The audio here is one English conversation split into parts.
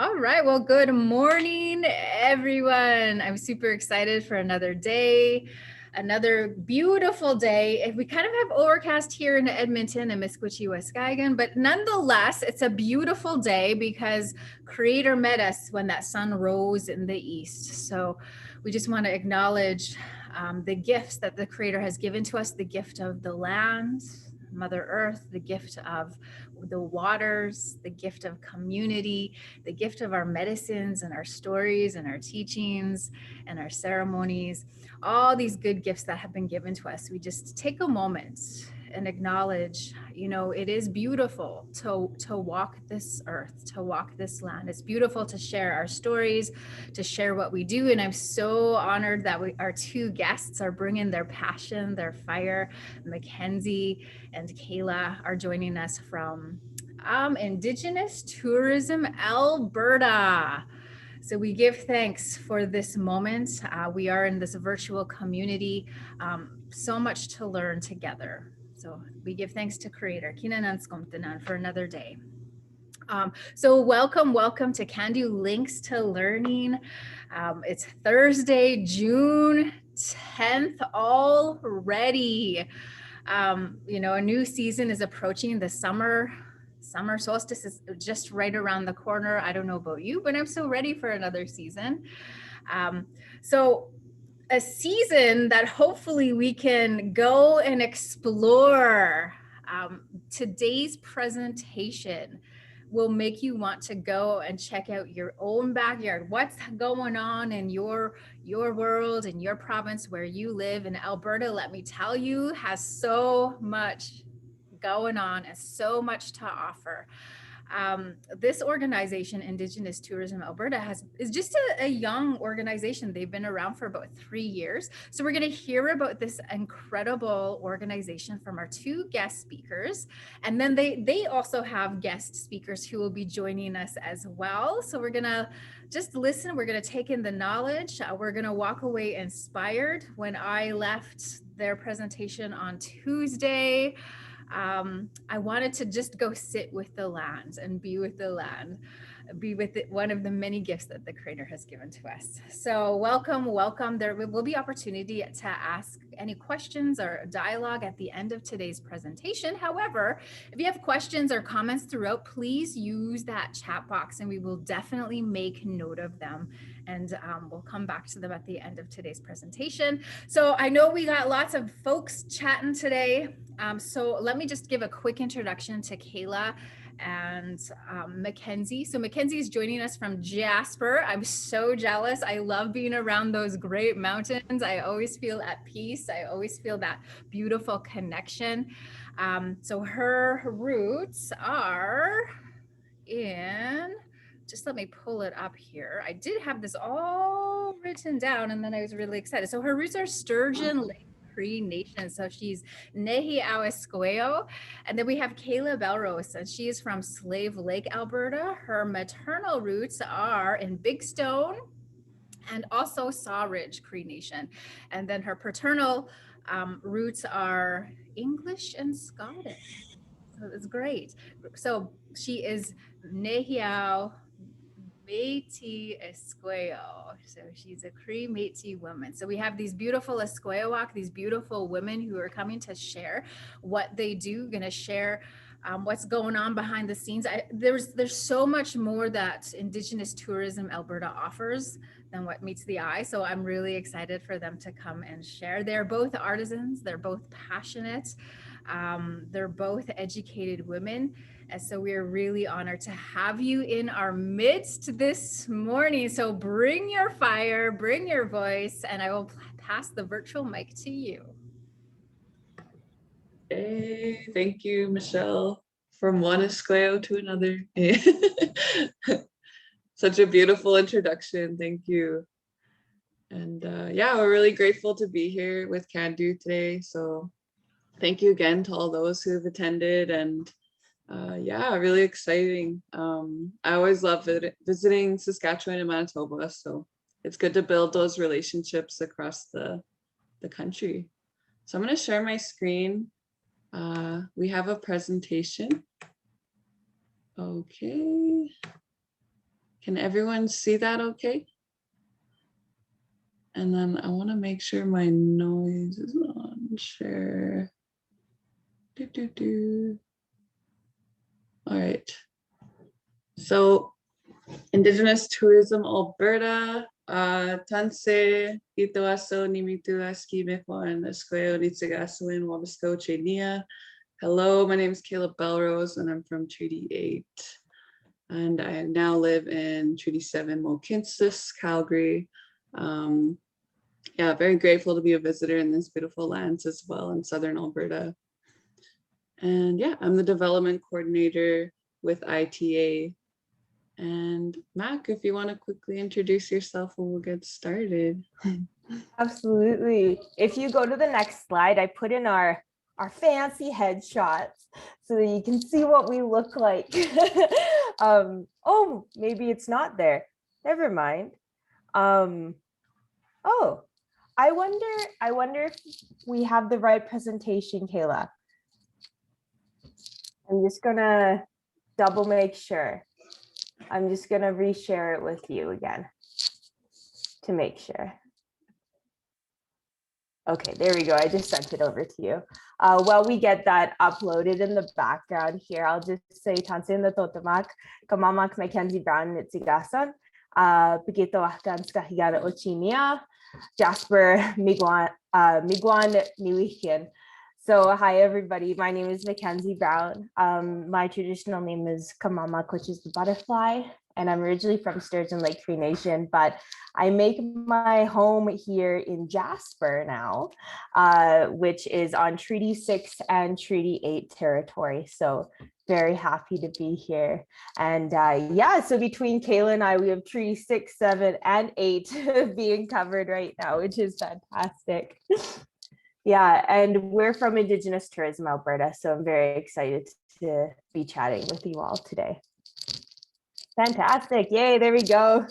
All right. Well, good morning, everyone. I'm super excited for another day, another beautiful day. We kind of have overcast here in Edmonton and Amiskwaciwaskahikan, but nonetheless, it's a beautiful day because Creator met us when that sun rose in the east. So we just want to acknowledge the gifts that the Creator has given to us, the gift of the land, Mother Earth, the gift of the waters, the gift of community, the gift of our medicines and our stories and our teachings and our ceremonies, all these good gifts that have been given to us. We just take a moment and acknowledge, it is beautiful to walk this earth, to walk this land. It's beautiful to share our stories, to share what we do. And I'm so honored that our two guests are bringing their passion, their fire. Mackenzie and Kayla are joining us from Indigenous Tourism Alberta. So we give thanks for this moment. We are in this virtual community, so much to learn together. So we give thanks to Creator, Kinananskomtanan, for another day. So welcome to Cando Links to Learning. It's Thursday, June 10th already. A new season is approaching. The summer solstice is just right around the corner. I don't know about you, but I'm so ready for another season. So a season that hopefully we can go and explore. Today's presentation will make you want to go and check out your own backyard. What's going on in your world, in your province where you live. In Alberta, let me tell you, has so much going on and so much to offer. This organization, Indigenous Tourism Alberta, is just a young organization. They've been around for about 3 years. So we're going to hear about this incredible organization from our two guest speakers. And then they also have guest speakers who will be joining us as well. So we're going to just listen. We're going to take in the knowledge. We're going to walk away inspired. When I left their presentation on Tuesday, I wanted to just go sit with the land and be with the land, be with it, one of the many gifts that the Creator has given to us. So welcome. There will be opportunity to ask any questions or dialogue at the end of today's presentation. However, if you have questions or comments throughout, please use that chat box and we will definitely make note of them. And we'll come back to them at the end of today's presentation. So I know we got lots of folks chatting today. So let me just give a quick introduction to Kayla and Mackenzie. So Mackenzie is joining us from Jasper. I'm so jealous. I love being around those great mountains. I always feel at peace. I always feel that beautiful connection. So her roots are in, just let me pull it up here. I did have this all written down and then I was really excited. So her roots are Sturgeon Lake Cree Nation. So she's Nehiyaw Iskwew. And then we have Kayla Bellerose, and she is from Slave Lake, Alberta. Her maternal roots are in Big Stone and also Saw Ridge Cree Nation. And then her paternal roots are English and Scottish. So it's great. So she is Nehiyaw Métis Esqueo. So she's a Cree Métis woman. So we have these beautiful Esqueoak, these beautiful women who are coming to share what they do, going to share what's going on behind the scenes. There's so much more that Indigenous Tourism Alberta offers than what meets the eye. So I'm really excited for them to come and share. They're both artisans. They're both passionate. They're both educated women. And so we're really honored to have you in our midst this morning. So bring your fire, bring your voice, and I will pass the virtual mic to you. Hey, thank you, Michelle. From one Esquao to another. Such a beautiful introduction. Thank you. And yeah, we're really grateful to be here with Cando today. So thank you again to all those who have attended. And yeah, really exciting. I always love visiting Saskatchewan and Manitoba. So it's good to build those relationships across the country. So I'm going to share my screen. We have a presentation. Okay. Can everyone see that okay? And then I want to make sure my noise is on. Share. All right. So Indigenous Tourism Alberta, Tanse, Itoaso, Nimitua, Skimekwan, Esquao, Nitsagasawan, Wabasco, Hello, my name is Kayla Bellerose and I'm from Treaty 8. And I now live in Treaty 7, Mohkinstsis, Calgary. Yeah, very grateful to be a visitor in these beautiful lands as well in Southern Alberta. And yeah, I'm the development coordinator with ITA. And Mac, if you want to quickly introduce yourself and we'll get started. Absolutely. If you go to the next slide, I put in our fancy headshots so that you can see what we look like. Oh, maybe it's not there. Never mind. Oh, I wonder if we have the right presentation, Kayla. I'm just gonna double make sure. I'm just gonna reshare it with you again to make sure. Okay, there we go. I just sent it over to you. While we get that uploaded in the background here, I'll just say Tansin the Totamak, Kamamak Mackenzie Brown Nitsigasan, Pigito Akanskahikan Ochinia, Jasper Miguan Niwikian. So hi everybody, my name is Mackenzie Brown. My traditional name is Kamamak, which is the butterfly, and I'm originally from Sturgeon Lake Cree Nation, but I make my home here in Jasper now, which is on Treaty 6 and Treaty 8 territory. So very happy to be here. And yeah, so between Kayla and I, we have Treaty 6, 7, and 8 being covered right now, which is fantastic. Yeah, and we're from Indigenous Tourism Alberta, so I'm very excited to be chatting with you all today. Fantastic. Yay, there we go.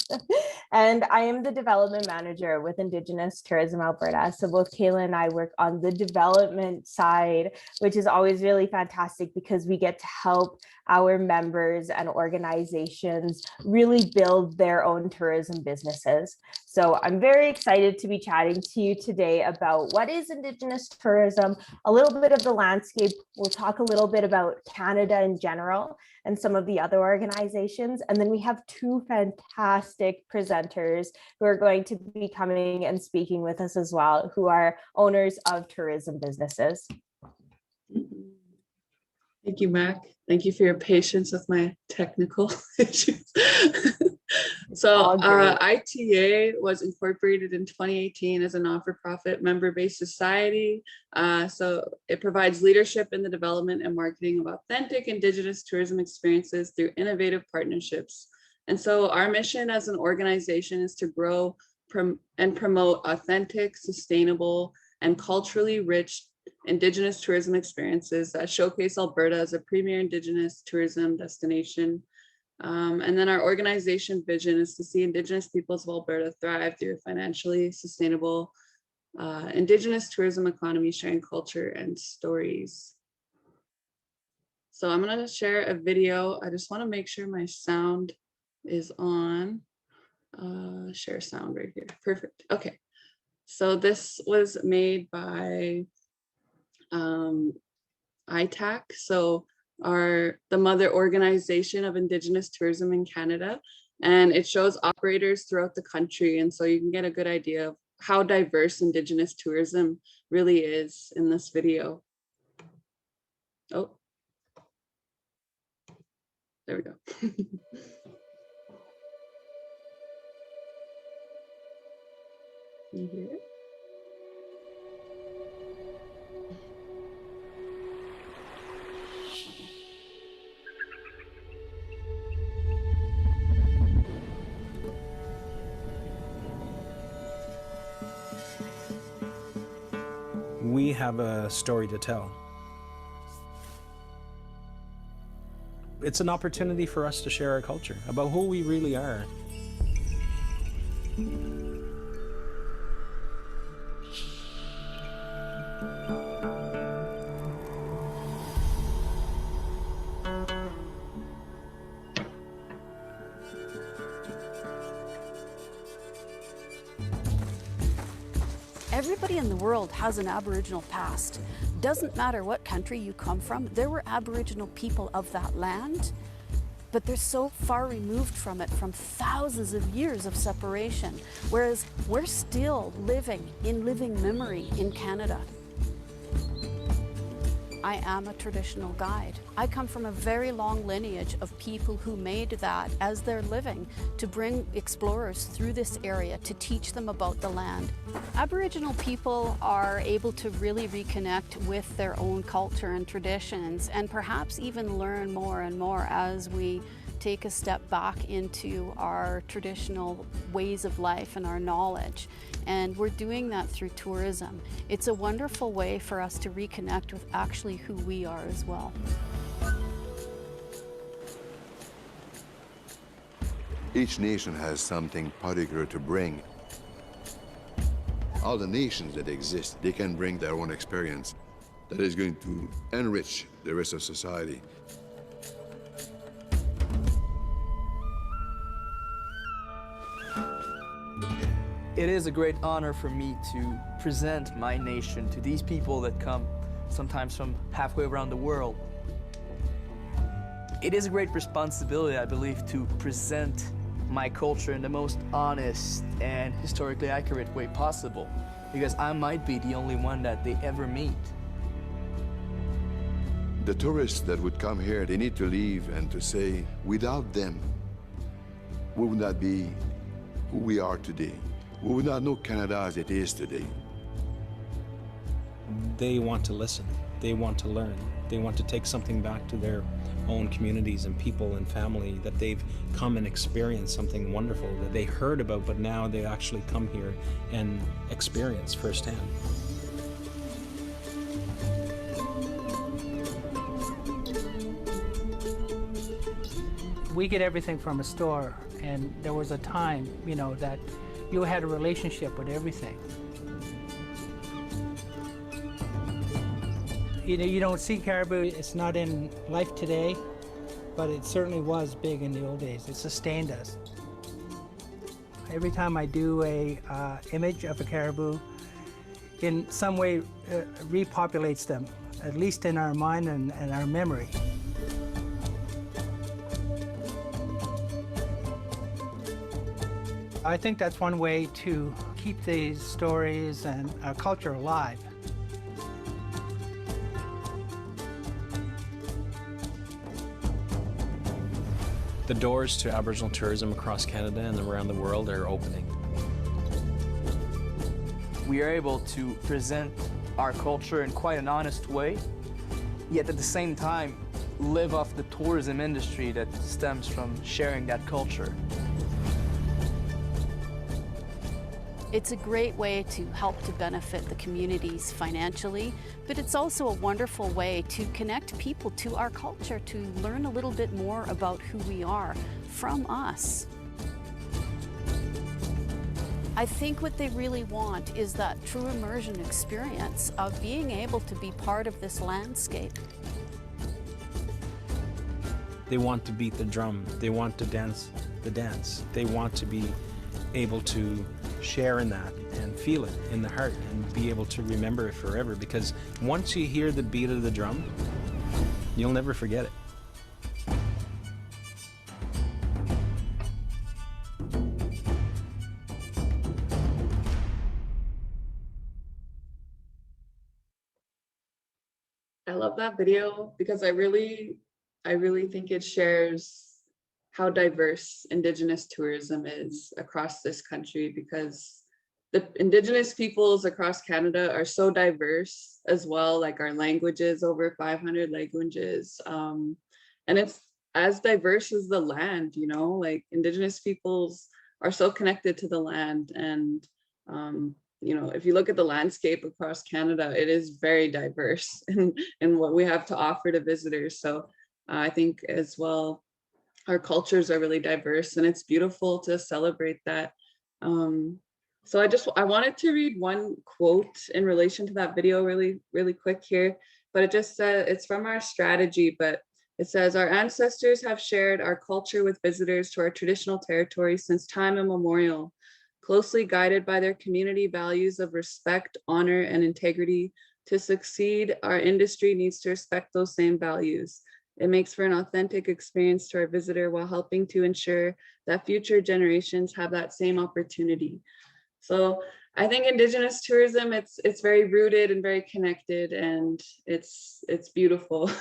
And I am the development manager with Indigenous Tourism Alberta. So both Kayla and I work on the development side, which is always really fantastic because we get to help our members and organizations really build their own tourism businesses. So I'm very excited to be chatting to you today about what is Indigenous tourism, a little bit of the landscape. We'll talk a little bit about Canada in general and some of the other organizations. And then we have two fantastic presenters who are going to be coming and speaking with us as well, who are owners of tourism businesses. Thank you, Mac. Thank you for your patience with my technical issues. So ITA was incorporated in 2018 as a not-for-profit member-based society. So it provides leadership in the development and marketing of authentic Indigenous tourism experiences through innovative partnerships. And so our mission as an organization is to grow and promote authentic, sustainable, and culturally rich Indigenous tourism experiences that showcase Alberta as a premier Indigenous tourism destination. And then our organization vision is to see Indigenous peoples of Alberta thrive through a financially sustainable Indigenous tourism economy, sharing culture and stories. So I'm going to share a video. I just want to make sure my sound is on. Share sound right here. Perfect. Okay. So this was made by ITAC. So the mother organization of Indigenous tourism in Canada, and it shows operators throughout the country. And so you can get a good idea of how diverse Indigenous tourism really is in this video. Oh, there we go. Can you hear it? We have a story to tell. It's an opportunity for us to share our culture, about who we really are. Everybody in the world has an Aboriginal past. Doesn't matter what country you come from, there were Aboriginal people of that land, but they're so far removed from it from thousands of years of separation, whereas we're still living in living memory in Canada. I am a traditional guide. I come from a very long lineage of people who made that as their living to bring explorers through this area to teach them about the land. Aboriginal people are able to really reconnect with their own culture and traditions, and perhaps even learn more and more as we take a step back into our traditional ways of life and our knowledge. And we're doing that through tourism. It's a wonderful way for us to reconnect with actually who we are as well. Each nation has something particular to bring. All the nations that exist, they can bring their own experience that is going to enrich the rest of society. It is a great honor for me to present my nation to these people that come sometimes from halfway around the world. It is a great responsibility, I believe, to present my culture in the most honest and historically accurate way possible, because I might be the only one that they ever meet. The tourists that would come here, they need to leave and to say, without them, we would not be who we are today. We would not know Canada as it is today. They want to listen. They want to learn. They want to take something back to their own communities and people and family, that they've come and experienced something wonderful that they heard about, but now they actually come here and experience firsthand. We get everything from a store, and there was a time, that you had a relationship with everything. You don't see caribou, it's not in life today, but it certainly was big in the old days. It sustained us. Every time I do a image of a caribou, in some way repopulates them, at least in our mind and our memory. I think that's one way to keep these stories and our culture alive. The doors to Aboriginal tourism across Canada and around the world are opening. We are able to present our culture in quite an honest way, yet at the same time live off the tourism industry that stems from sharing that culture. It's a great way to help to benefit the communities financially, but it's also a wonderful way to connect people to our culture, to learn a little bit more about who we are from us. I think what they really want is that true immersion experience of being able to be part of this landscape. They want to beat the drum. They want to dance the dance. They want to be able to share in that and feel it in the heart and be able to remember it forever, because once you hear the beat of the drum, you'll never forget it. I love that video because I really think it shares how diverse Indigenous tourism is across this country, because the Indigenous peoples across Canada are so diverse as well, like our languages, over 500 languages. And it's as diverse as the land, like Indigenous peoples are so connected to the land. And, if you look at the landscape across Canada, it is very diverse in what we have to offer to visitors. So I think as well, our cultures are really diverse, and it's beautiful to celebrate that. So I wanted to read one quote in relation to that video really, really quick here, but it just says, it's from our strategy, but it says, our ancestors have shared our culture with visitors to our traditional territory since time immemorial. closely guided by their community values of respect, honor, and integrity. To succeed, our industry needs to respect those same values. It makes for an authentic experience to our visitor while helping to ensure that future generations have that same opportunity. So I think Indigenous tourism, it's very rooted and very connected, and it's beautiful.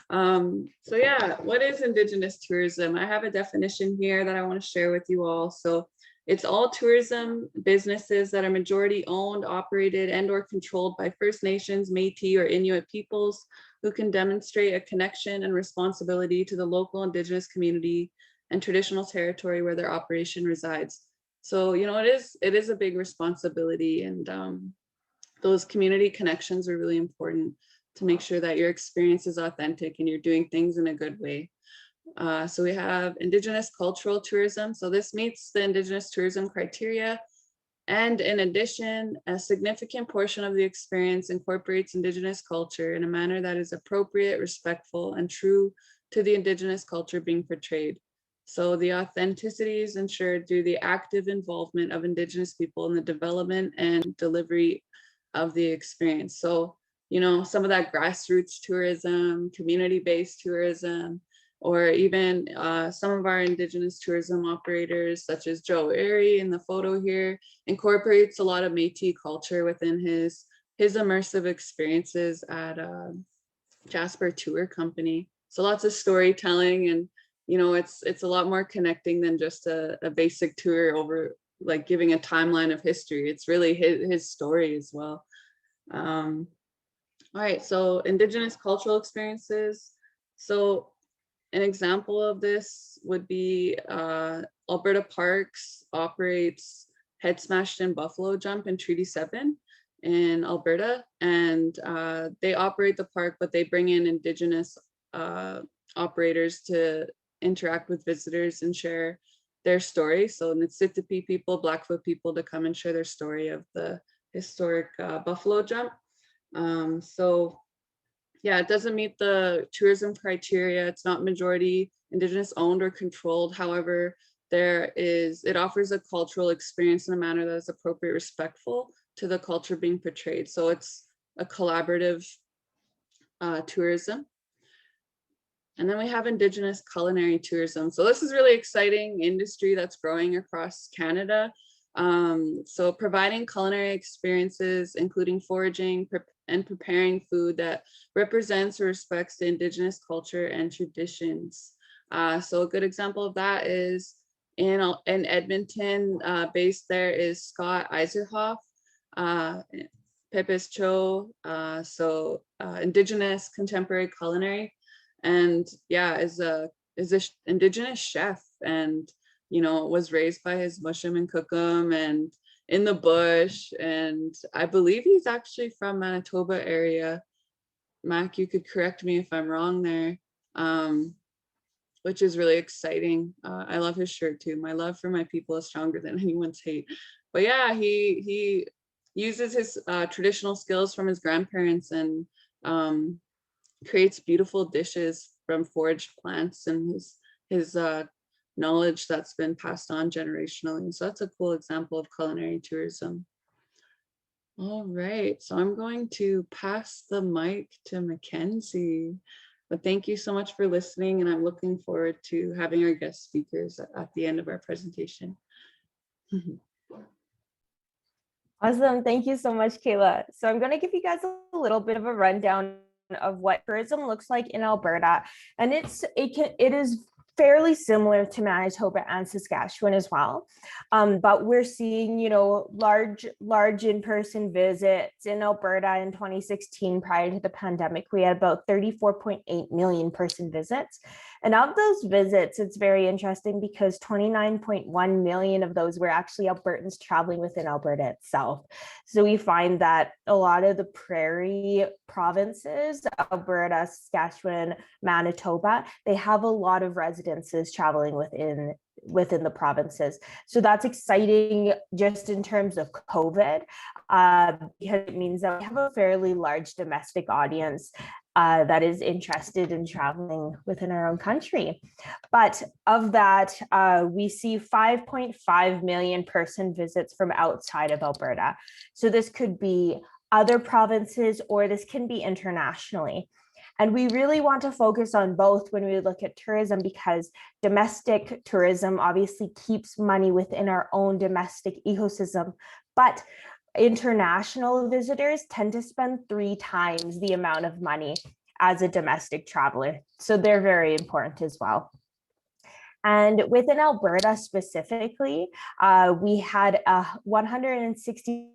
So yeah, what is Indigenous tourism? I have a definition here that I want to share with you all. So it's all tourism businesses that are majority owned, operated, and or controlled by First Nations, Métis, or Inuit peoples who can demonstrate a connection and responsibility to the local Indigenous community and traditional territory where their operation resides. So, you know, it is a big responsibility, and those community connections are really important to make sure that your experience is authentic and you're doing things in a good way. So we have Indigenous cultural tourism. So this meets the Indigenous tourism criteria. And in addition, a significant portion of the experience incorporates Indigenous culture in a manner that is appropriate, respectful, and true to the Indigenous culture being portrayed. So the authenticity is ensured through the active involvement of Indigenous people in the development and delivery of the experience. So, you know, some of that grassroots tourism, community-based tourism, or even some of our Indigenous tourism operators, such as Joe Airy in the photo here, incorporates a lot of Métis culture within his immersive experiences at Jasper Tour Company. So lots of storytelling, and you know, it's a lot more connecting than just a basic tour over like giving a timeline of history. It's really his story as well. All right, so Indigenous cultural experiences. So an example of this would be Alberta Parks operates Head Smashed and Buffalo Jump in Treaty 7 in Alberta, and they operate the park, but they bring in Indigenous operators to interact with visitors and share their story. So Nitsitapi people, Blackfoot people, to come and share their story of the historic Buffalo Jump. So yeah, it doesn't meet the tourism criteria. It's not majority Indigenous owned or controlled. However, it offers a cultural experience in a manner that is appropriate, respectful to the culture being portrayed. So it's a collaborative tourism. And then we have Indigenous culinary tourism. So this is really exciting industry that's growing across Canada. So providing culinary experiences, including foraging and preparing food that represents or respects the Indigenous culture and traditions. So a good example of that is in Edmonton, based there is Scott Iserhoff, Pepes Cho, so Indigenous contemporary culinary. And yeah, is a Indigenous chef, and you know, was raised by his mushum and cookum and in the bush. And I believe he's actually from Manitoba area. Mac, you could correct me if I'm wrong there, which is really exciting. I love his shirt too. My love for my people is stronger than anyone's hate. But yeah, he uses his traditional skills from his grandparents and creates beautiful dishes from foraged plants and his knowledge that's been passed on generationally. So that's a cool example of culinary tourism. All right, so I'm going to pass the mic to Mackenzie. But thank you so much for listening, and I'm looking forward to having our guest speakers at the end of our presentation. Awesome. Thank you so much, Kayla. So I'm going to give you guys a little bit of a rundown of what tourism looks like in Alberta. And it is fairly similar to Manitoba and Saskatchewan as well. But we're seeing, you know, large in-person visits in Alberta in 2016. Prior to the pandemic, we had about 34.8 million person visits. And of those visits, it's very interesting because 29.1 million of those were actually Albertans traveling within Alberta itself. So we find that a lot of the prairie provinces, Alberta, Saskatchewan, Manitoba, they have a lot of residences traveling within the provinces. So that's exciting just in terms of COVID. because it means that we have a fairly large domestic audience that is interested in traveling within our own country. But of that, we see 5.5 million person visits from outside of Alberta. So this could be other provinces, or this can be internationally. And we really want to focus on both when we look at tourism, because domestic tourism obviously keeps money within our own domestic ecosystem, but international visitors tend to spend 3 times the amount of money as a domestic traveler. So they're very important as well. And within Alberta specifically, we had a $166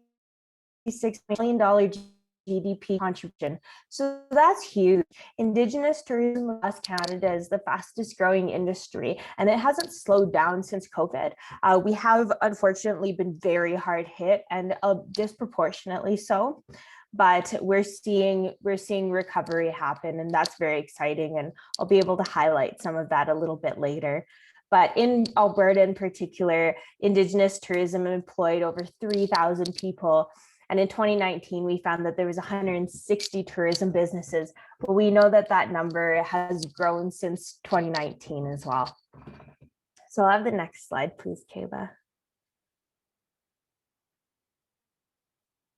million GDP contribution. So that's huge. Indigenous tourism across Canada is the fastest growing industry, and it hasn't slowed down since COVID. We have unfortunately been very hard hit, and disproportionately so, but we're seeing recovery happen, and that's very exciting. And I'll be able to highlight some of that a little bit later. But in Alberta in particular, Indigenous tourism employed over 3,000 people. And in 2019, we found that there was 160 tourism businesses, but we know that that number has grown since 2019 as well. So I'll have the next slide, please, Kayla.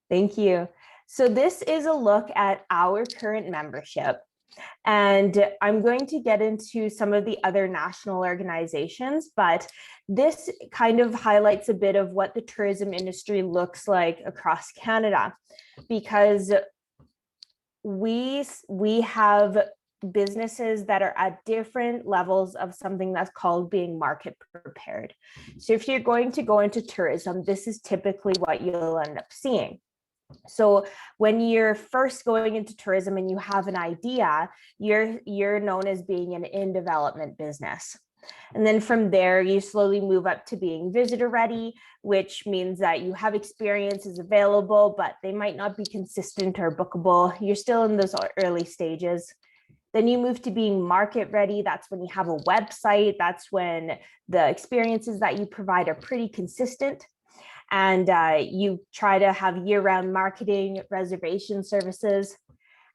Thank you. So this is a look at our current membership. And I'm going to get into some of the other national organizations, but this kind of highlights a bit of what the tourism industry looks like across Canada, because we have businesses that are at different levels of something that's called being market prepared. So if you're going to go into tourism, this is typically what you'll end up seeing. So when you're first going into tourism and you have an idea, you're known as being an in development business. And then from there, you slowly move up to being visitor ready, which means that you have experiences available, but they might not be consistent or bookable. You're still in those early stages. Then you move to being market ready. That's when you have a website. That's when the experiences that you provide are pretty consistent. And you try to have year-round marketing, reservation services.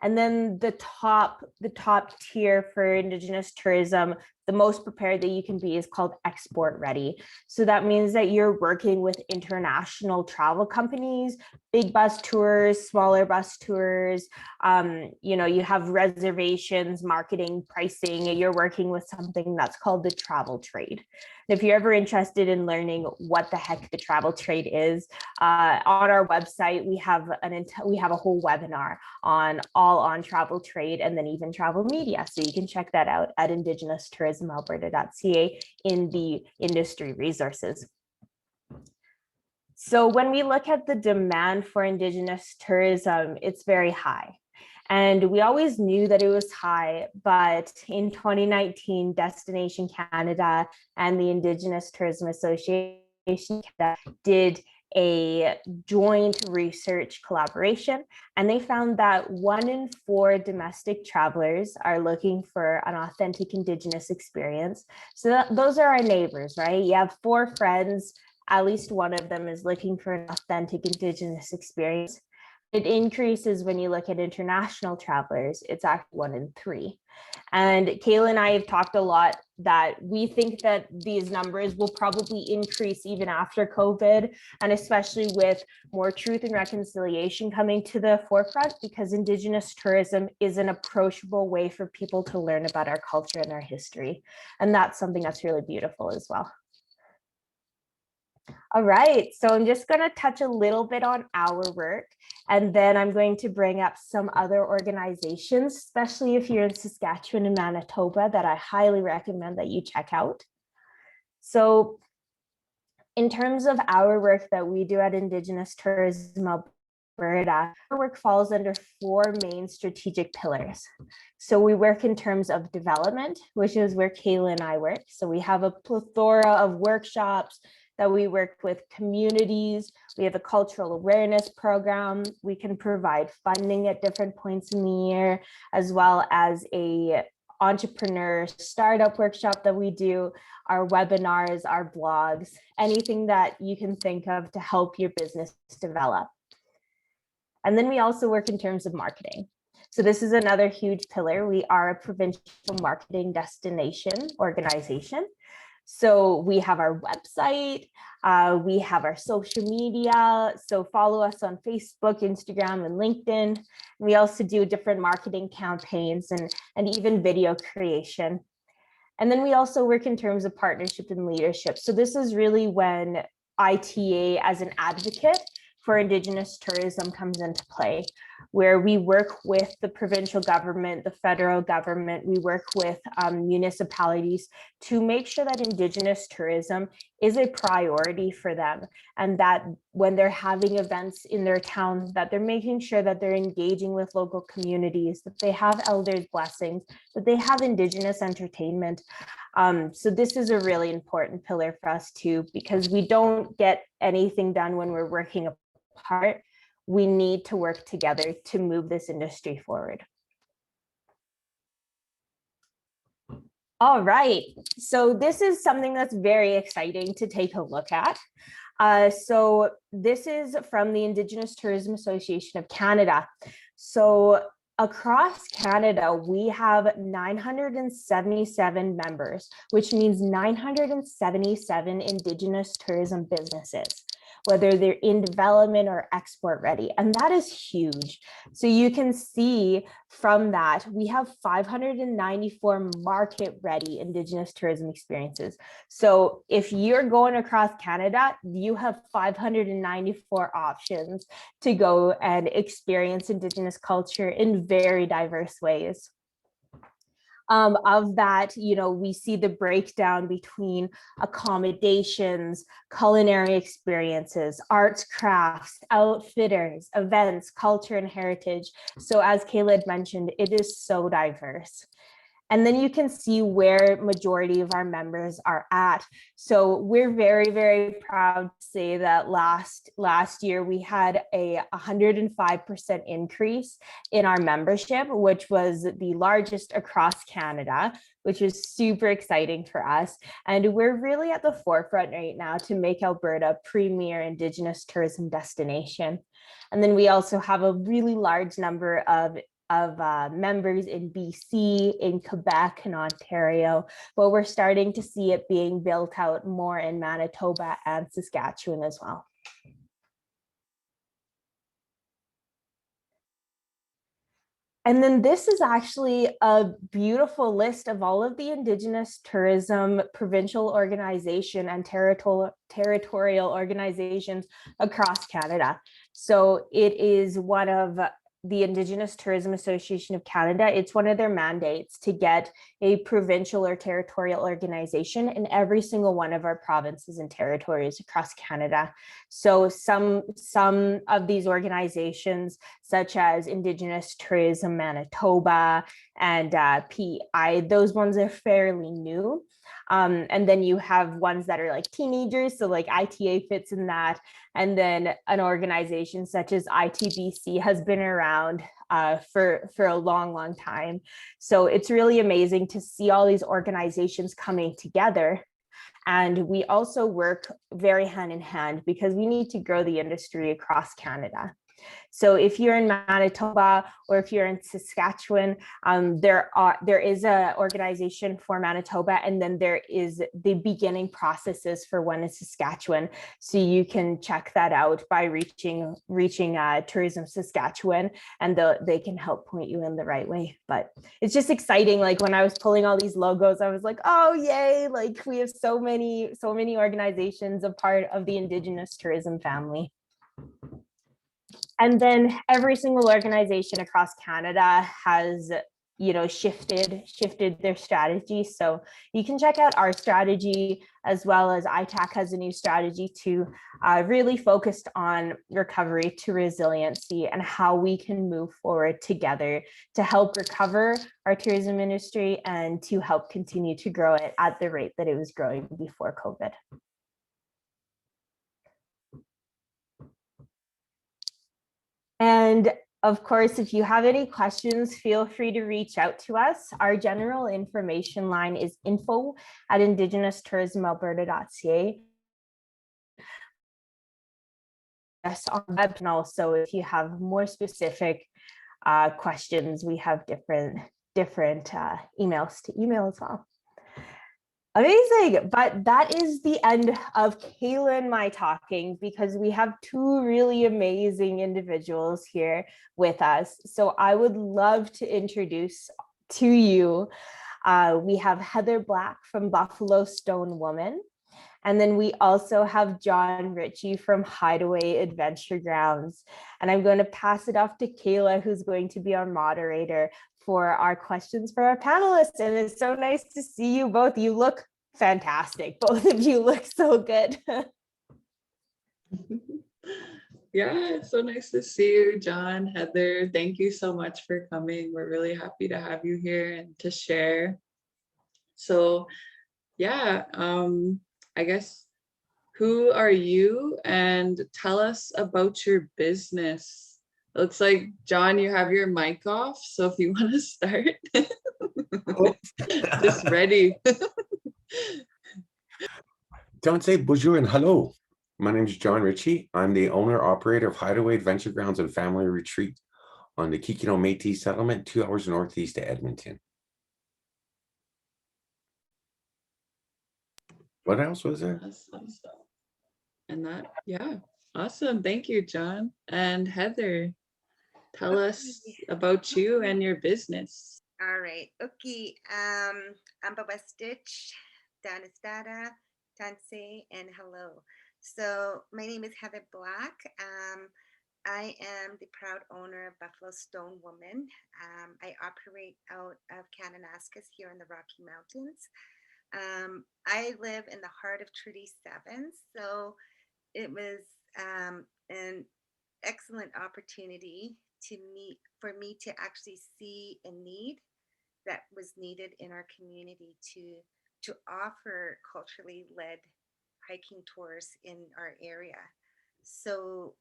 And then the top tier for Indigenous tourism, the most prepared that you can be, is called export ready. So that means that you're working with international travel companies, big bus tours, smaller bus tours. You have reservations, marketing, pricing. You're working with something that's called the travel trade. And if you're ever interested in learning what the heck the travel trade is, on our website we have a whole webinar on travel trade, and then even travel media. So you can check that out at indigenoustourismalberta.ca in the industry resources. So when we look at the demand for Indigenous tourism, it's very high. And we always knew that it was high, but in 2019, Destination Canada and the Indigenous Tourism Association Canada did a joint research collaboration, and they found that 1 in 4 domestic travelers are looking for an authentic Indigenous experience. So those are our neighbors, right? You have 4 friends, at least one of them is looking for an authentic Indigenous experience. It increases when you look at international travelers. It's actually 1 in 3. And Kayla and I have talked a lot that we think that these numbers will probably increase even after COVID, and especially with more truth and reconciliation coming to the forefront, because Indigenous tourism is an approachable way for people to learn about our culture and our history. And that's something that's really beautiful as well. All right, so I'm just going to touch a little bit on our work, and then I'm going to bring up some other organizations, especially if you're in Saskatchewan and Manitoba, that I highly recommend that you check out. So in terms of our work that we do at Indigenous Tourism Alberta, our work falls under 4 main strategic pillars. So we work in terms of development, which is where Kayla and I work. So we have a plethora of workshops that we work with communities. We have a cultural awareness program. We can provide funding at different points in the year, as well as a entrepreneur startup workshop that we do, our webinars, our blogs, anything that you can think of to help your business develop. And then we also work in terms of marketing. So this is another huge pillar. We are a provincial marketing destination organization. So we have our website, we have our social media. So follow us on Facebook, Instagram, and LinkedIn. We also do different marketing campaigns and even video creation. And then we also work in terms of partnership and leadership. So this is really when ITA as an advocate for Indigenous tourism comes into play, where we work with the provincial government, the federal government, we work with municipalities to make sure that Indigenous tourism is a priority for them, and that when they're having events in their town, that they're making sure that they're engaging with local communities, that they have elders' blessings, that they have Indigenous entertainment. So this is a really important pillar for us too, because we don't get anything done when we're working apart. We need to work together to move this industry forward. All right, so this is something that's very exciting to take a look at. So this is from the Indigenous Tourism Association of Canada. So across Canada, we have 977 members, which means 977 Indigenous tourism businesses, whether they're in development or export ready. And that is huge. So you can see from that, we have 594 market ready Indigenous tourism experiences. So if you're going across Canada, you have 594 options to go and experience Indigenous culture in very diverse ways. Of that, you know, we see the breakdown between accommodations, culinary experiences, arts, crafts, outfitters, events, culture, and heritage. So as Kayla had mentioned, it is so diverse. And then you can see where majority of our members are at. So we're very, very proud to say that last year we had a 105% increase in our membership, which was the largest across Canada, which is super exciting for us. And we're really at the forefront right now to make Alberta a premier Indigenous tourism destination. And then we also have a really large number of members in BC, in Quebec, and Ontario, but we're starting to see it being built out more in Manitoba and Saskatchewan as well. And then this is actually a beautiful list of all of the Indigenous tourism provincial organization and territorial organizations across Canada. So it is one of the Indigenous Tourism Association of Canada. It's one of their mandates to get a provincial or territorial organization in every single one of our provinces and territories across Canada. So some of these organizations, such as Indigenous Tourism Manitoba and PI, those ones are fairly new. And then you have ones that are like teenagers, so like ITA fits in that. And then an organization such as ITBC has been around for a long, long time. So it's really amazing to see all these organizations coming together. And we also work very hand in hand because we need to grow the industry across Canada. So if you're in Manitoba or if you're in Saskatchewan, there is an organization for Manitoba, and then there is the beginning processes for one in Saskatchewan. So you can check that out by reaching Tourism Saskatchewan, and they can help point you in the right way. But it's just exciting. Like when I was pulling all these logos, I was like, oh yay! Like we have so many organizations a part of the Indigenous tourism family. And then every single organization across Canada has, you know, shifted their strategy. So you can check out our strategy, as well as ITAC has a new strategy to really focused on recovery to resiliency and how we can move forward together to help recover our tourism industry and to help continue to grow it at the rate that it was growing before COVID. And of course, if you have any questions, feel free to reach out to us. Our general information line is info@indigenous tourism alberta.ca. us on the web, and also if you have more specific questions, we have different emails to email as well. Amazing, but that is the end of Kayla and my talking, because we have two really amazing individuals here with us. So I would love to introduce to you, we have Heather Black from Buffalo Stone Woman. And then we also have John Ritchie from Hideaway Adventure Grounds. And I'm going to pass it off to Kayla, who's going to be our moderator for our questions for our panelists. And it's so nice to see you both. You look fantastic. Both of you look so good. Yeah, it's so nice to see you, John, Heather. Thank you so much for coming. We're really happy to have you here and to share. So yeah, I guess, who are you, and tell us about your business? Looks like, John, you have your mic off, so if you want to start, just ready. Don't say bonjour and hello. My name is John Ritchie. I'm the owner operator of Hideaway Adventure Grounds and Family Retreat on the Kikino Métis settlement, 2 hours northeast of Edmonton. What else was there? Awesome. And that, yeah, awesome. Thank you, John. And Heather, tell us about you and your business. All right. Okay. Amba Westitch, Danistata, Tanse, and hello. So my name is Heather Black. I am the proud owner of Buffalo Stone Woman. I operate out of Kananaskis here in the Rocky Mountains. I live in the heart of Treaty 7, so it was an excellent opportunity for me to actually see a need that was needed in our community to offer culturally led hiking tours in our area. So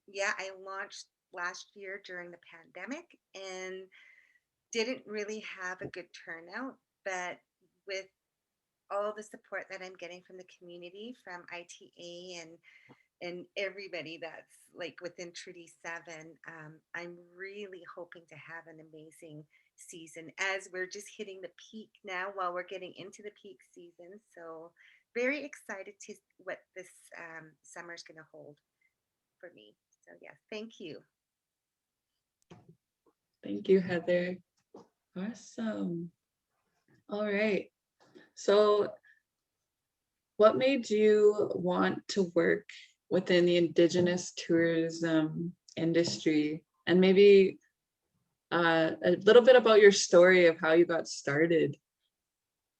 yeah, I launched last year during the pandemic and didn't really have a good turnout, but with all the support that I'm getting from the community, from ITA and everybody that's like within Treaty 7, I'm really hoping to have an amazing season, as we're just hitting the peak now while we're getting into the peak season. So very excited to what this summer is going to hold for me. So yeah, thank you. Thank you, Heather. Awesome. All right. So what made you want to work within the Indigenous tourism industry? And maybe a little bit about your story of how you got started.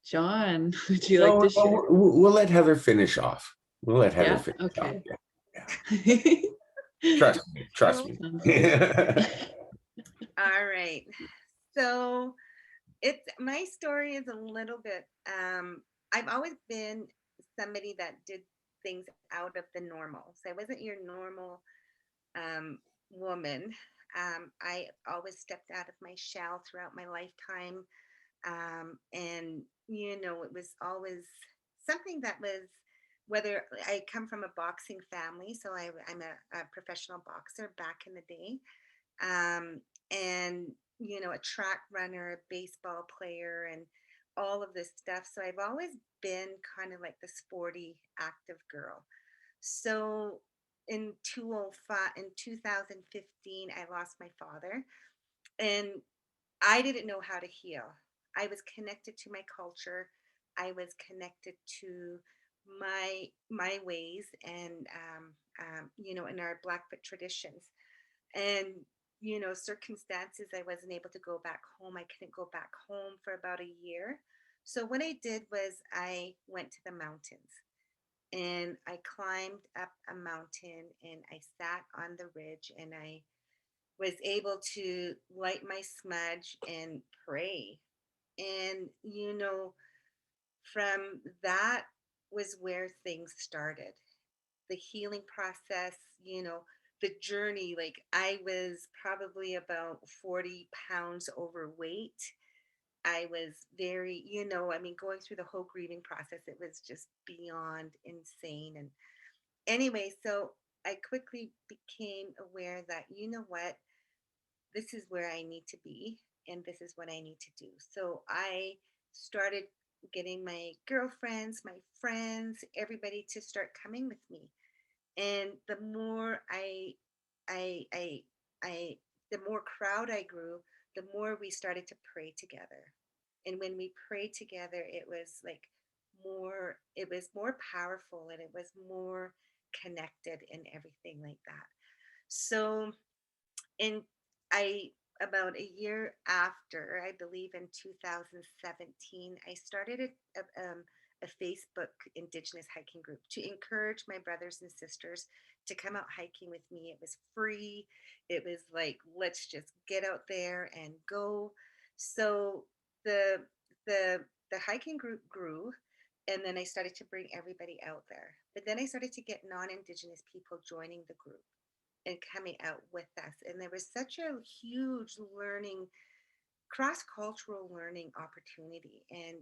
John, would you like to share? We'll let Heather finish off. We'll let Heather finish okay. off. Yeah. Trust me. All right. So my story is a little bit, I've always been somebody that did things out of the normal. So I wasn't your normal woman. I always stepped out of my shell throughout my lifetime. And, it was always something that was, whether I come from a boxing family, so I'm a professional boxer back in the day. And, a track runner, a baseball player, and all of this stuff. So I've always been kind of like the sporty, active girl. So in 2015, I lost my father, and I didn't know how to heal. I was connected to my culture. I was connected to my ways and in our Blackfoot traditions. And circumstances, I wasn't able to go back home. I couldn't go back home for about a year. So what I did was I went to the mountains, and I climbed up a mountain, and I sat on the ridge, and I was able to light my smudge and pray. And, from that was where things started. The healing process, the journey. Like, I was probably about 40 pounds overweight. I was very, going through the whole grieving process, it was just beyond insane. And anyway, so I quickly became aware that, you know what, this is where I need to be and this is what I need to do. So I started getting my girlfriends, my friends, everybody to start coming with me. And the more I, I, I, the more crowd I grew, the more we started to pray together. And when we prayed together, it was more powerful and it was more connected and everything like that. So, and I, about a year after, I believe in 2017, I started a Facebook Indigenous hiking group to encourage my brothers and sisters to come out hiking with me. It was free. It was like, let's just get out there and go. So the the the hiking group grew, and then I started to bring everybody out there. But then I started to get non-Indigenous people joining the group and coming out with us. And there was such a huge learning, cross-cultural learning opportunity. And,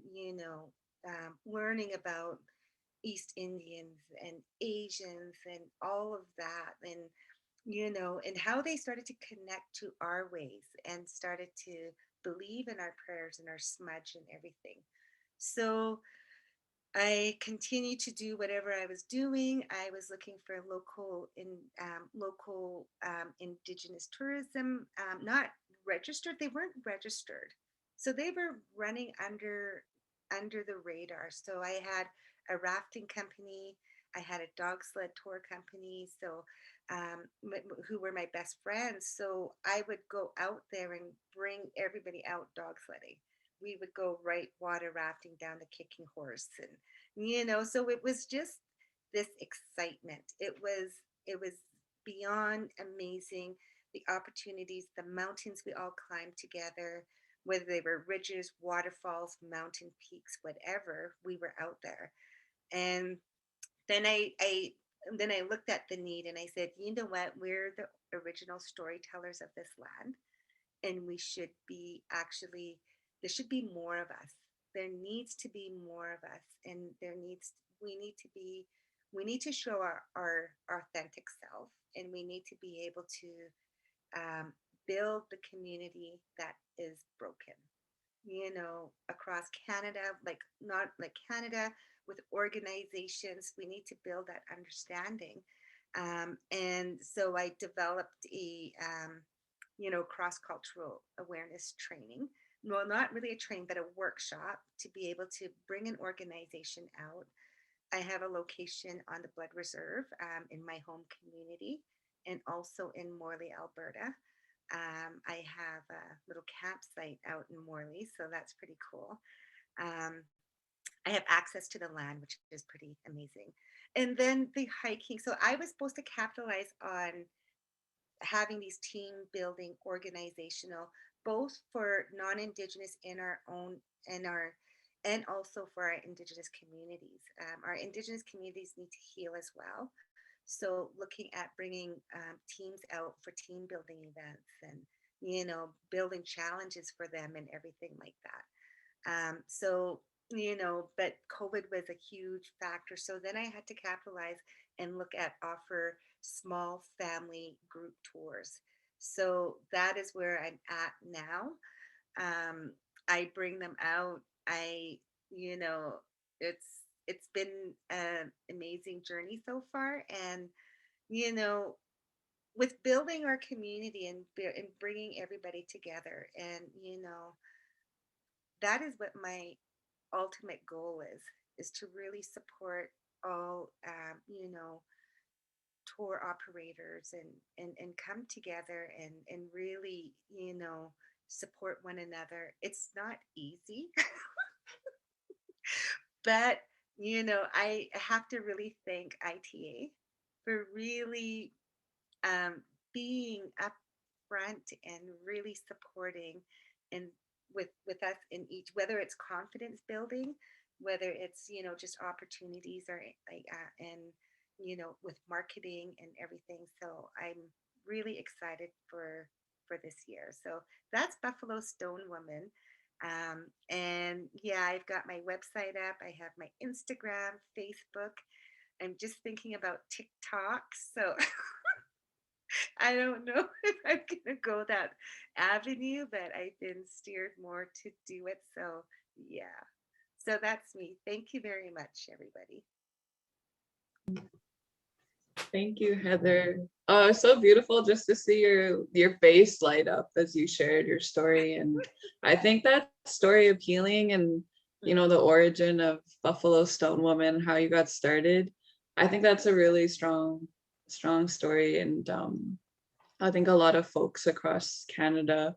learning about East Indians and Asians and all of that. And, and how they started to connect to our ways and started to believe in our prayers and our smudge and everything. So I continued to do whatever I was doing. I was looking for local Indigenous tourism, not registered. They weren't registered, so they were running under the radar. So I had a rafting company. I had a dog sled tour company. So who were my best friends. So I would go out there and bring everybody out dog sledding. We would go right water rafting down the Kicking Horse, and so it was just this excitement. It was beyond amazing. The opportunities, the mountains we all climbed together, whether they were ridges, waterfalls, mountain peaks, whatever, we were out there. And then I looked at the need and I said, you know what, we're the original storytellers of this land, and there should be more of us. There needs to be more of us, and we need to show our authentic self, and we need to be able to build the community that is broken, across Canada, like not like Canada, with organizations. We need to build that understanding. And so I developed a cross-cultural awareness training. Well, not really a train, but a workshop to be able to bring an organization out. I have a location on the Blood Reserve in my home community, and also in Morley, Alberta. I have a little campsite out in Morley, so that's pretty cool. I have access to the land, which is pretty amazing. And then the hiking. So I was supposed to capitalize on having these team building organizational, both for non-Indigenous in our own and also for our Indigenous communities. Our Indigenous communities need to heal as well. So looking at bringing teams out for team building events, and building challenges for them and everything like that. But COVID was a huge factor. So then I had to capitalize and look at offer small family group tours. So that is where I'm at now. I bring them out. It's been an amazing journey so far. And, with building our community and bringing everybody together, and, that is what my ultimate goal is to really support all, tour operators, and come together and really, support one another. It's not easy, but, I have to really thank ITA for really being up front and really supporting, and with us in each, whether it's confidence building, whether it's just opportunities, or like and with marketing and everything. So I'm really excited for this year. So that's Buffalo Stone Woman. And yeah, I've got my website up. I have my Instagram, Facebook. I'm just thinking about TikTok. So I don't know if I'm going to go that avenue, but I've been steered more to do it. So yeah. So that's me. Thank you very much, everybody. Thank you, Heather. Oh, it's so beautiful just to see your face light up as you shared your story. And I think that story of healing and, you know, the origin of Buffalo Stone Woman, how you got started, I think that's a really strong story. And I think a lot of folks across Canada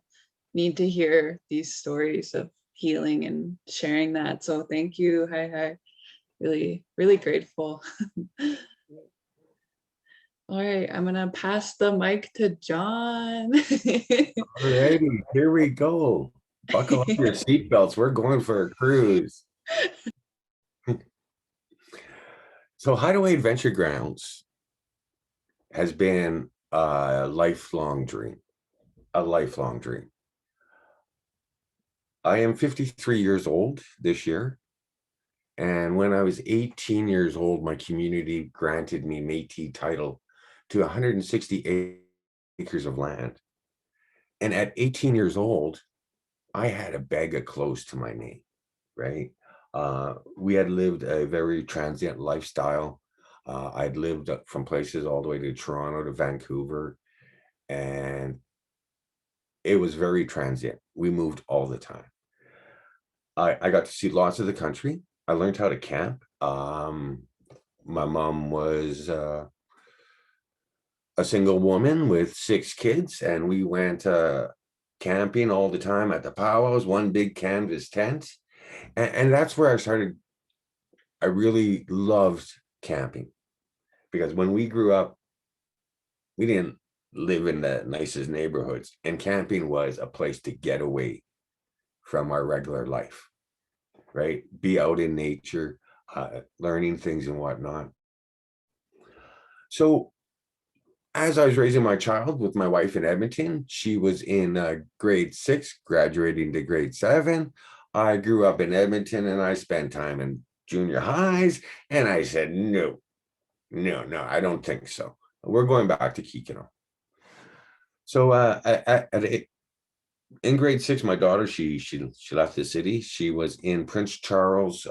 need to hear these stories of healing and sharing that. So thank you. Hi. Really, really grateful. All right, I'm gonna pass the mic to John. Alrighty, here we go. Buckle up your seatbelts. We're going for a cruise. So Hideaway Adventure Grounds has been a lifelong dream, a lifelong dream. I am 53 years old this year. And when I was 18 years old, my community granted me Métis title to 160 acres of land. And at 18 years old, I had a bag of clothes to my name, right? We had lived a very transient lifestyle. I'd lived from places all the way to Toronto to Vancouver, and it was very transient. We moved all the time. I got to see lots of the country. I learned how to camp. My mom was a single woman with 6 kids, and we went camping all the time at the powwows, one big canvas tent. And that's where I really loved camping, because when we grew up, we didn't live in the nicest neighborhoods, and camping was a place to get away from our regular life, right? Be out in nature, learning things and whatnot. So as I was raising my child with my wife in Edmonton, she was in grade 6, graduating to grade 7. I grew up in Edmonton and I spent time in junior highs, and I said, no, I don't think so. We're going back to Kikino. So in grade 6, my daughter, she left the city. She was in Prince Charles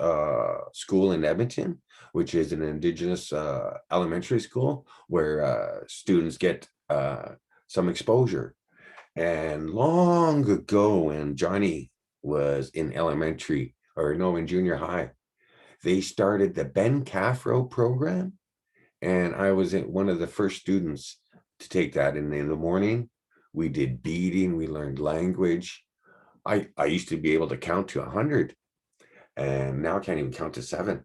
School in Edmonton, which is an Indigenous elementary school where students get some exposure. And long ago, when Johnny was in in junior high, they started the Ben Caffro program. And I was one of the first students to take that. And in the morning, we did beading, we learned language. I used to be able to count to 100, and now I can't even count to 7.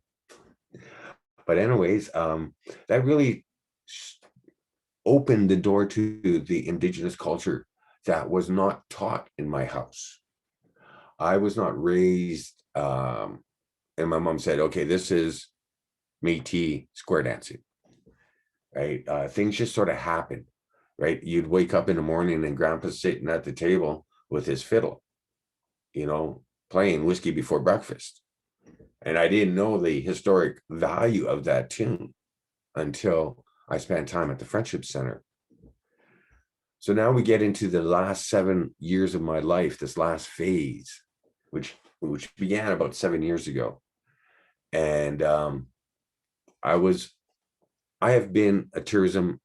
But anyways, that really opened the door to the Indigenous culture that was not taught in my house. I was not raised, and my mom said, okay, this is Métis square dancing, right? Things just sort of happen, right? You'd wake up in the morning and Grandpa's sitting at the table with his fiddle, playing Whiskey Before Breakfast. And I didn't know the historic value of that tune until I spent time at the Friendship Center. So now we get into the last 7 years of my life, this last phase, which began about 7 years ago. And I have been a tourism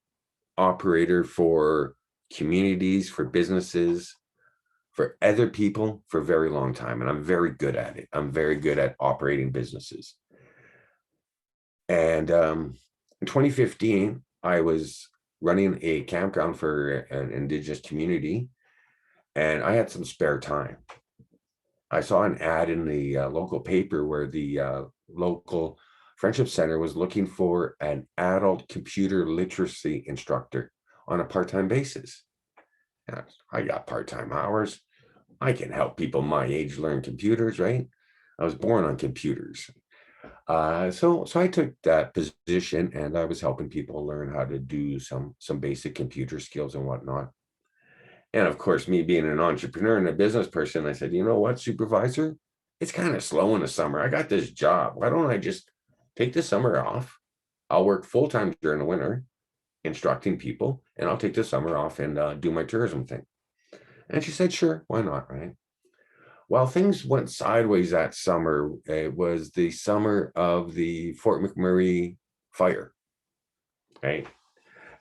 operator for communities, for businesses, for other people for a very long time. And I'm very good at it. I'm very good at operating businesses. And in 2015, I was running a campground for an Indigenous community, and I had some spare time. I saw an ad in the local paper where the local Friendship Center was looking for an adult computer literacy instructor on a part-time basis. And I got part-time hours. I can help people my age learn computers, right? I was born on computers. So I took that position, and I was helping people learn how to do some basic computer skills and whatnot. And of course, me being an entrepreneur and a business person, I said, you know what, supervisor, it's kind of slow in the summer. I got this job. Why don't I just take the summer off I'll work full-time during the winter instructing people, and I'll take the summer off and do my tourism thing. And she said, sure, why not, right? Well, things went sideways that summer. It was the summer of the Fort McMurray fire, right?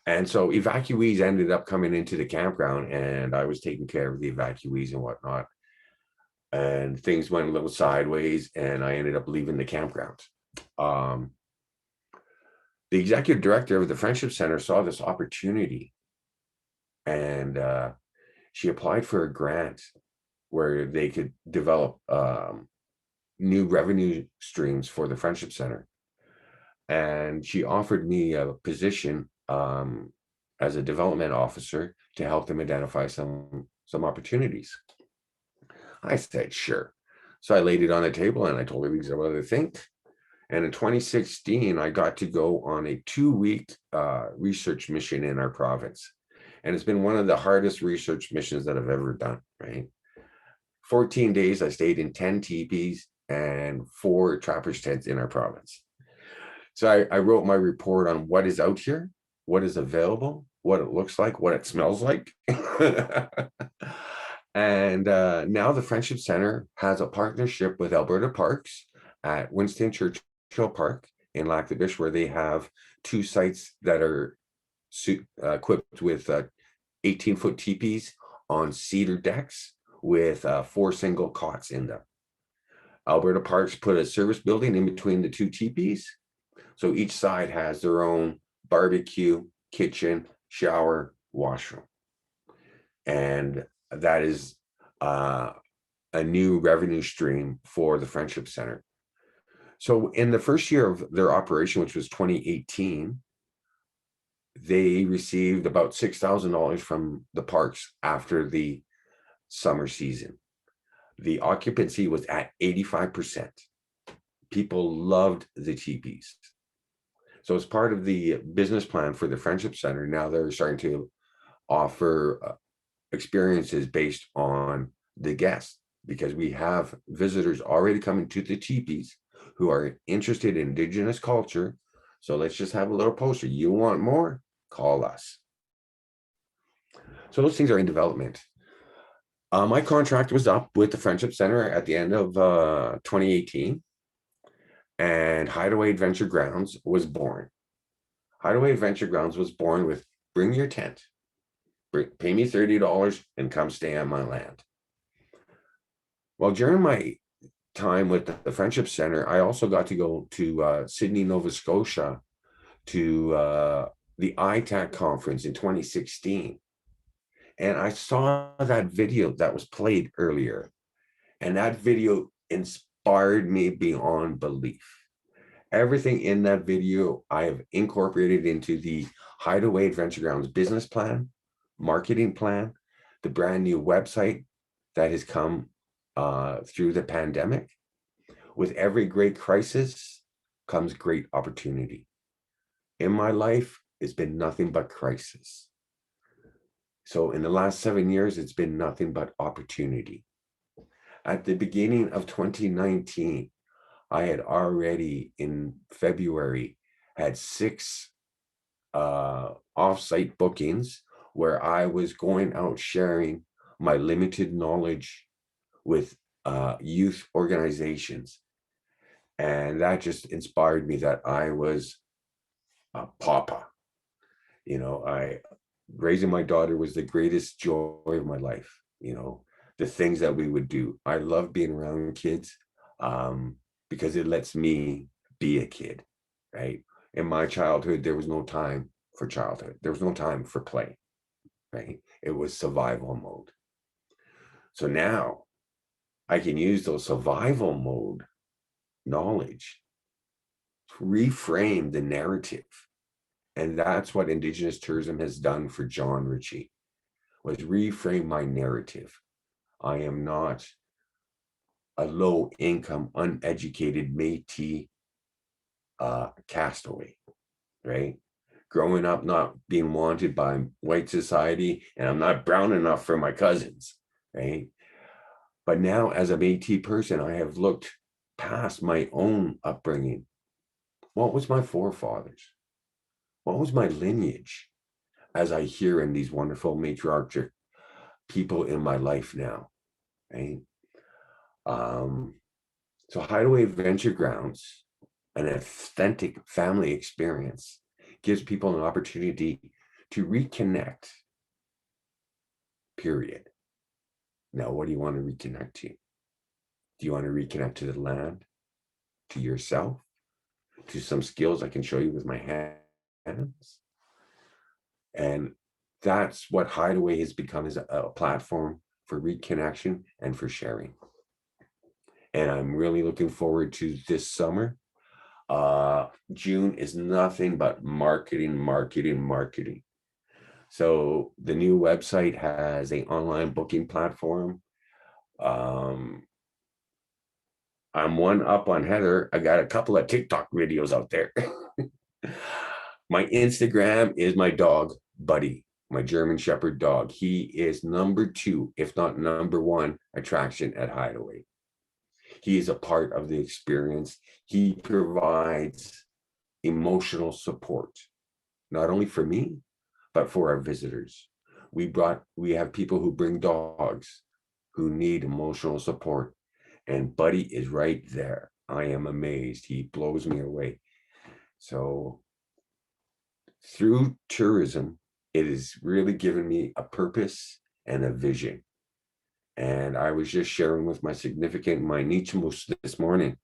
And so evacuees ended up coming into the campground, and I was taking care of the evacuees and whatnot. And things went a little sideways, and I ended up leaving the campground. The executive director of the Friendship Center saw this opportunity, and she applied for a grant where they could develop new revenue streams for the Friendship Center. And she offered me a position as a development officer to help them identify some opportunities. I said, sure. So I laid it on the table and I told her these are what I think. And in 2016, I got to go on a 2-week research mission in our province. And it's been one of the hardest research missions that I've ever done, right? 14 days, I stayed in 10 teepees and 4 trappers tents in our province. So I wrote my report on what is out here, what is available, what it looks like, what it smells like. And now the Friendship Center has a partnership with Alberta Parks at Winston Churchill Park in Lac La Biche, where they have 2 sites that are equipped with 18-foot teepees on cedar decks with 4 single cots in them. Alberta Parks put a service building in between the 2 teepees. So each side has their own barbecue, kitchen, shower, washroom. And that is a new revenue stream for the Friendship Center. So in the first year of their operation, which was 2018, they received about $6,000 from the parks after the summer season. The occupancy was at 85%. People loved the teepees. So as part of the business plan for the Friendship Center, now they're starting to offer experiences based on the guests, because we have visitors already coming to the teepees who are interested in Indigenous culture. So let's just have a little poster. You want more? Call us. So those things are in development. My contract was up with the Friendship Center at the end of 2018, and Hideaway Adventure Grounds was born. Hideaway Adventure Grounds was born with bring your tent, pay me $30 and come stay on my land. Well, during my time with the Friendship Center, I also got to go to Sydney, Nova Scotia to the ITAC conference in 2016. And I saw that video that was played earlier, and that video inspired me beyond belief. Everything in that video I have incorporated into the Hideaway Adventure Grounds business plan, marketing plan, the brand new website that has come through the pandemic. With every great crisis comes great opportunity. In my life, it's been nothing but crisis. So in the last 7 years, it's been nothing but opportunity. At the beginning of 2019, I had already in February had 6 off-site bookings where I was going out sharing my limited knowledge with youth organizations. And that just inspired me that I was a papa. You know, raising my daughter was the greatest joy of my life. You know, the things that we would do. I love being around kids because it lets me be a kid, right? In my childhood, there was no time for childhood. There was no time for play, right? It was survival mode. So now I can use those survival mode knowledge to reframe the narrative. And that's what Indigenous tourism has done for John Ritchie, was reframe my narrative. I am not a low-income, uneducated Métis castaway, right? Growing up not being wanted by white society, and I'm not brown enough for my cousins, right? But now as a Métis person, I have looked past my own upbringing. What was my forefathers? what was my lineage as I hear in these wonderful matriarchic people in my life now, right? So Hideaway Adventure Grounds, an authentic family experience, gives people an opportunity to reconnect, period. Now, what do you want to reconnect to? Do you want to reconnect to the land, to yourself, to some skills I can show you with my hands? And that's what Hideaway has become, is a platform for reconnection and for sharing. And I'm really looking forward to this summer. June is nothing but marketing, marketing, marketing. So the new website has an online booking platform. I'm one up on Heather. I got a couple of TikTok videos out there. My Instagram is my dog, Buddy, my German Shepherd dog. He is number 2, if not number 1 attraction at Hideaway. He is a part of the experience. He provides emotional support, not only for me, but for our visitors. We have people who bring dogs who need emotional support, and Buddy is right there. I am amazed. He blows me away. So through tourism, it has really given me a purpose and a vision. And I was just sharing with my significant, my Nichimus this morning.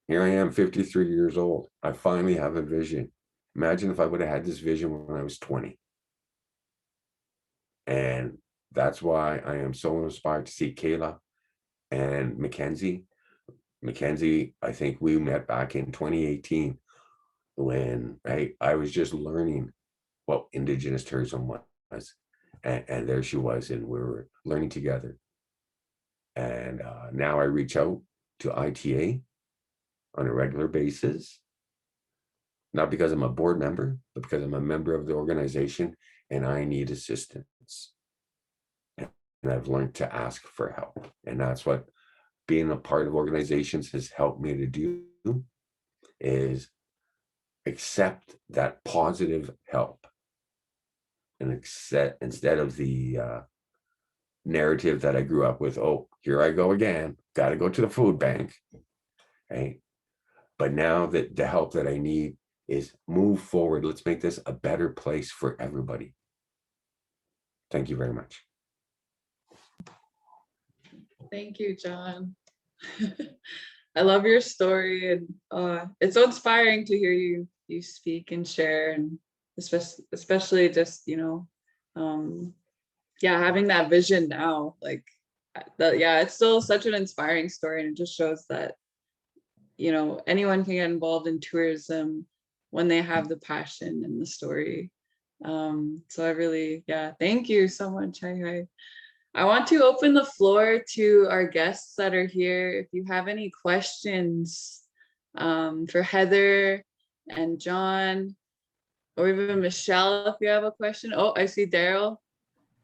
Here I am, 53 years old. I finally have a vision. Imagine if I would have had this vision when I was 20. And that's why I am so inspired to see Kayla and Mackenzie. Mackenzie, I think we met back in 2018 when I was just learning what Indigenous tourism was. And there she was, and we were learning together. And now I reach out to ITA on a regular basis, not because I'm a board member, but because I'm a member of the organization and I need assistance. And I've learned to ask for help. And that's what being a part of organizations has helped me to do, is accept that positive help and accept, instead of the narrative that I grew up with, oh, here I go again, got to go to the food bank, right? But now that the help that I need is move forward. Let's make this a better place for everybody. Thank you very much. Thank you, John. I love your story, and it's so inspiring to hear you speak and share, and especially just, having that vision now, like that. Yeah, it's still such an inspiring story, and it just shows that anyone can get involved in tourism when they have the passion and the story. So I really, thank you so much. I want to open the floor to our guests that are here. If you have any questions for Heather and John, or even Michelle, if you have a question. Oh, I see Daryl.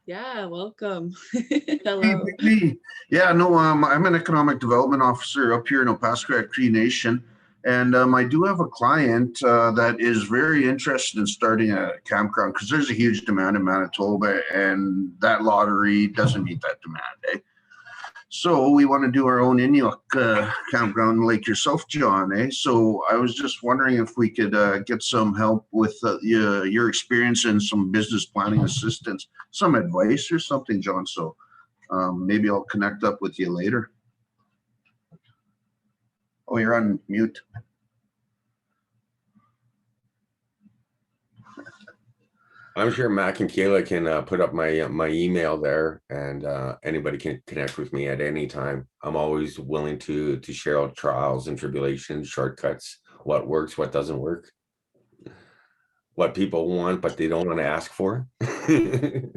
Yeah, welcome. Hello. Hey. Yeah, no, I'm an economic development officer up here in Amiskwaciwaskahikan Cree Nation. And I do have a client that is very interested in starting a campground, because there's a huge demand in Manitoba, and that lottery doesn't meet that demand, eh? So we want to do our own Inuk campground like yourself, John, eh? So I was just wondering if we could get some help with your experience and some business planning assistance, some advice or something, John. So maybe I'll connect up with you later. Oh, you're on mute. I'm sure Mac and Kayla can put up my my email there, and anybody can connect with me at any time. I'm always willing to share all trials and tribulations, shortcuts, what works, what doesn't work, what people want but they don't want to ask for. Yeah,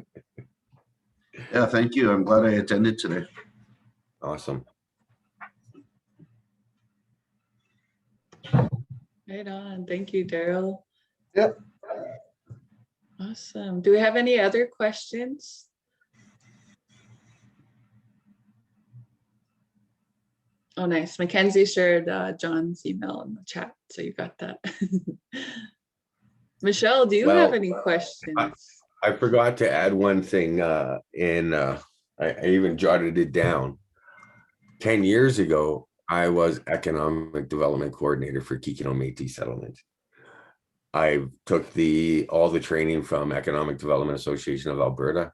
thank you. I'm glad I attended today. Awesome. Right on. Thank you, Daryl. Yep. Awesome. Do we have any other questions? Oh, nice. Mackenzie shared John's email in the chat, so you got that. Michelle, do you have any questions? I forgot to add one thing I even jotted it down. 10 years ago, I was economic development coordinator for Kikino Métis settlement. I took all the training from Economic Development Association of Alberta.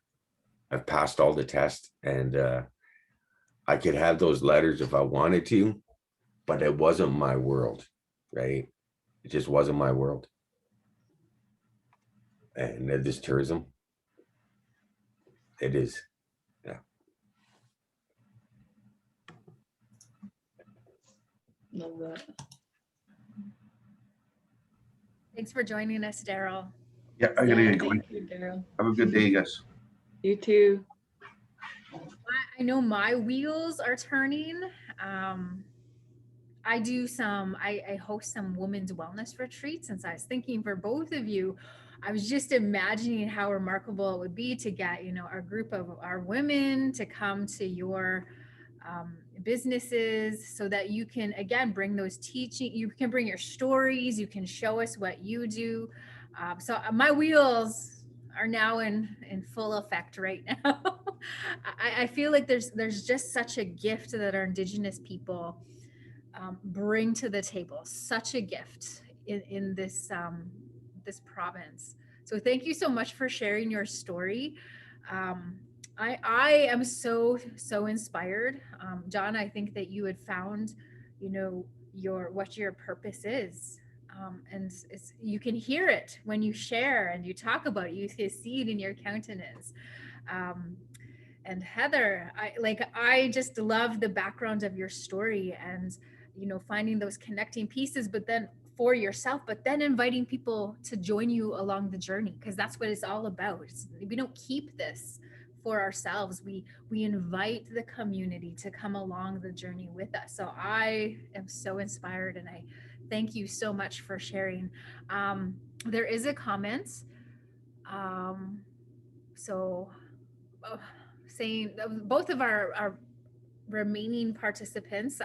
I've passed all the tests, and I could have those letters if I wanted to, but it wasn't my world, right? It just wasn't my world. And this tourism, it is, yeah. Love that. Thanks for joining us, Daryl. Yeah, I gotta get going. Thank you, Daryl. Have a good day, guys. You too. I know my wheels are turning. I host some women's wellness retreats. Since I was thinking for both of you, I was just imagining how remarkable it would be to get, a group of our women to come to your businesses so that you can, again, bring those teaching, you can bring your stories, you can show us what you do. So my wheels are now in full effect right now. I feel like there's just such a gift that our Indigenous people bring to the table, such a gift in this this province. So thank you so much for sharing your story. I am so inspired. John, I think that you had found, what your purpose is. And you can hear it when you share and you talk about it. You see it in your countenance. And Heather, I just love the background of your story and, finding those connecting pieces, but then for yourself, but then inviting people to join you along the journey, because that's what it's all about. We don't keep this for ourselves. We invite the community to come along the journey with us. So I am so inspired, and I thank you so much for sharing. There is a comment. Saying both of our remaining participants,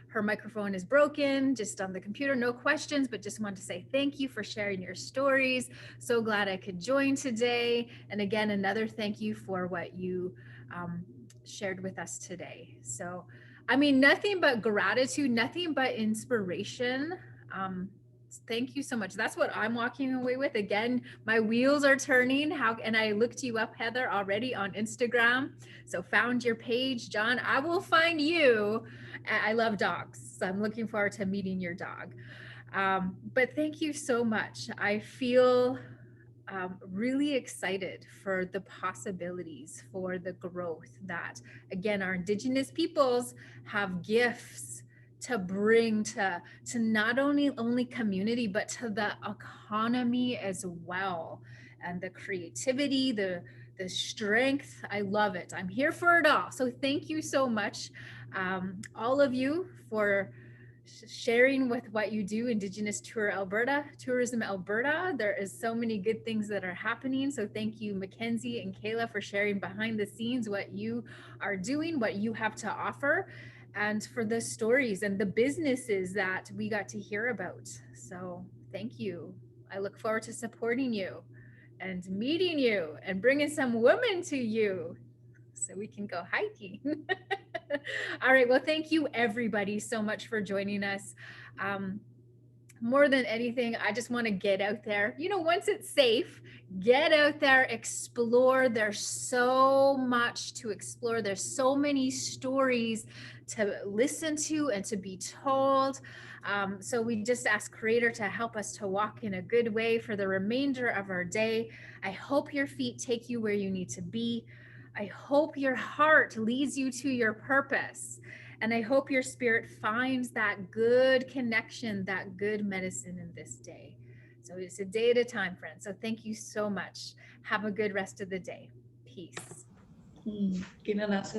her microphone is broken just on the computer, no questions, but just want to say thank you for sharing your stories. So glad I could join today. And again, another thank you for what you shared with us today. So, nothing but gratitude, nothing but inspiration. Thank you so much. That's what I'm walking away with. Again, my wheels are turning. And I looked you up, Heather, already on Instagram. So found your page. John, I will find you. I love dogs. So I'm looking forward to meeting your dog. But thank you so much. I feel really excited for the possibilities, for the growth that, again, our Indigenous peoples have gifts to bring to not only community, but to the economy as well. And the creativity, the strength, I love it. I'm here for it all. So thank you so much, all of you, for sharing with what you do, Indigenous Tourism Alberta. There is so many good things that are happening. So thank you, Mackenzie and Kayla, for sharing behind the scenes what you are doing, what you have to offer, and for the stories and the businesses that we got to hear about. So thank you. I look forward to supporting you and meeting you and bringing some women to you so we can go hiking. All right. Well, thank you everybody so much for joining us. More than anything, I just want to get out there. Once it's safe, get out there, explore. There's so much to explore. There's so many stories to listen to and to be told. So we just ask Creator to help us to walk in a good way for the remainder of our day. I hope your feet take you where you need to be. I hope your heart leads you to your purpose. And I hope your spirit finds that good connection, that good medicine in this day. So it's a day at a time, friends. So thank you so much. Have a good rest of the day. Peace. Kinalas